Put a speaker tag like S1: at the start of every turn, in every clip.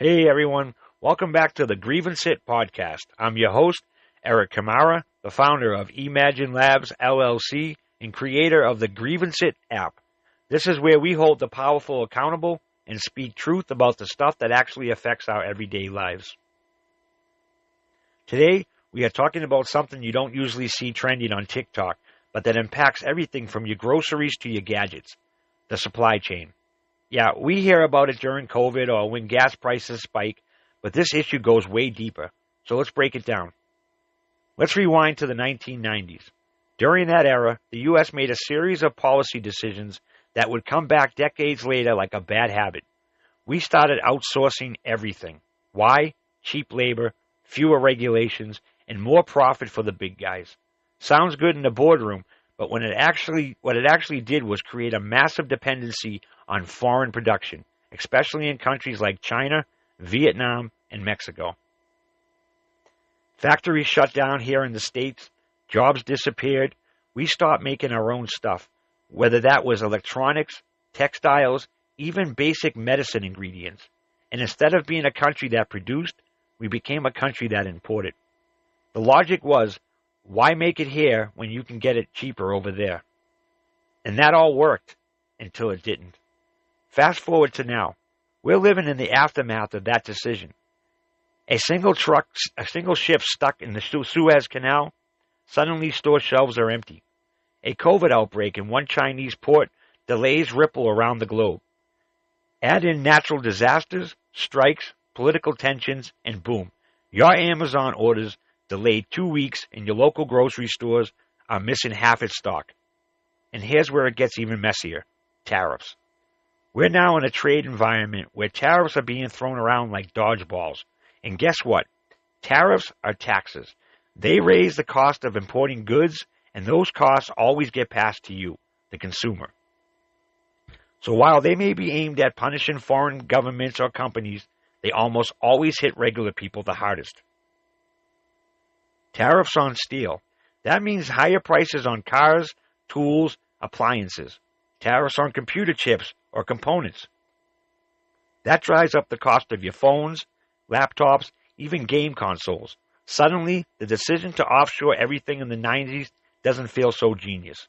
S1: Hey everyone, welcome back to the Grievance-It Podcast. I'm your host, Eric Kamara, the founder of E-MAGINE Labs LLC and creator of the Grievance-It App. This is where we hold the powerful accountable and speak truth about the stuff that actually affects our everyday lives. Today, we are talking about something you don't usually see trending on TikTok, but that impacts everything from your groceries to your gadgets, the supply chain. Yeah, we hear about it during COVID or when gas prices spike, but this issue goes way deeper. So let's break it down. Let's rewind to the 1990s. During that era, the U.S. made a series of policy decisions that would come back decades later like a bad habit. We started outsourcing everything. Why? Cheap labor, fewer regulations, and more profit for the big guys. Sounds good in the boardroom, but what it actually did was create a massive dependency on foreign production, especially in countries like China, Vietnam, and Mexico. Factories shut down here in the States, jobs disappeared, we stopped making our own stuff, whether that was electronics, textiles, even basic medicine ingredients. And instead of being a country that produced, we became a country that imported. The logic was, why make it here when you can get it cheaper over there? And that all worked until it didn't. Fast forward to now. We're living in the aftermath of that decision. A single ship stuck in the Suez Canal, suddenly store shelves are empty. A COVID outbreak in one Chinese port, delays ripple around the globe. Add in natural disasters, strikes, political tensions, and boom, your Amazon orders delayed 2 weeks and your local grocery stores are missing half its stock. And here's where it gets even messier. Tariffs. We're now in a trade environment where tariffs are being thrown around like dodgeballs. And guess what? Tariffs are taxes. They raise the cost of importing goods, and those costs always get passed to you, the consumer. So while they may be aimed at punishing foreign governments or companies, they almost always hit regular people the hardest. Tariffs on steel. That means higher prices on cars, tools, appliances. Tariffs on computer chips or components. That drives up the cost of your phones, laptops, even game consoles. Suddenly, the decision to offshore everything in the 90s doesn't feel so genius.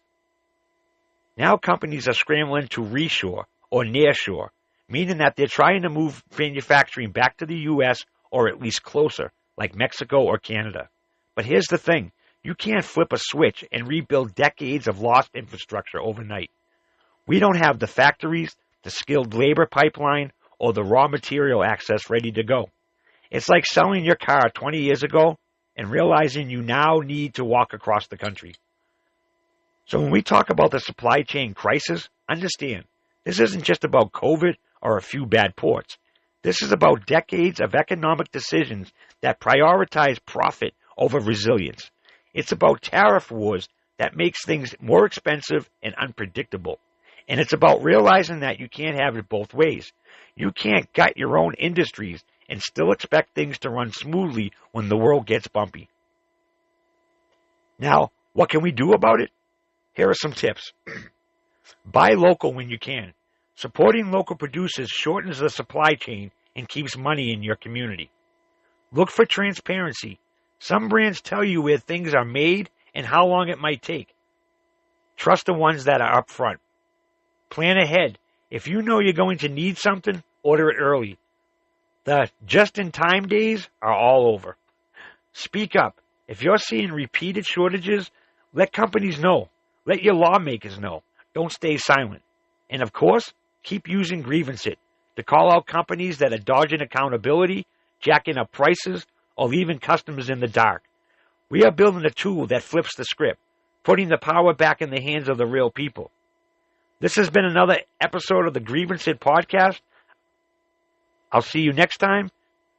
S1: Now companies are scrambling to reshore or nearshore, meaning that they're trying to move manufacturing back to the U.S. or at least closer, like Mexico or Canada. But here's the thing. You can't flip a switch and rebuild decades of lost infrastructure overnight. We don't have the factories, the skilled labor pipeline, or the raw material access ready to go. It's like selling your car 20 years ago and realizing you now need to walk across the country. So when we talk about the supply chain crisis, understand, this isn't just about COVID or a few bad ports. This is about decades of economic decisions that prioritize profit over resilience. It's about tariff wars that makes things more expensive and unpredictable. And it's about realizing that you can't have it both ways. You can't gut your own industries and still expect things to run smoothly when the world gets bumpy. Now, what can we do about it? Here are some tips. Buy local when you can. Supporting local producers shortens the supply chain and keeps money in your community. Look for transparency. Some brands tell you where things are made and how long it might take. Trust the ones that are upfront. Plan ahead. If you know you're going to need something, order it early. The just-in-time days are all over. Speak up. If you're seeing repeated shortages, let companies know. Let your lawmakers know. Don't stay silent. And of course, keep using Grievance-It to call out companies that are dodging accountability, jacking up prices, or leaving customers in the dark. We are building a tool that flips the script, putting the power back in the hands of the real people. This has been another episode of the Grievance-It Podcast. I'll see you next time,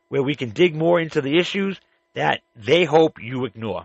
S1: where we can dig more into the issues that they hope you ignore.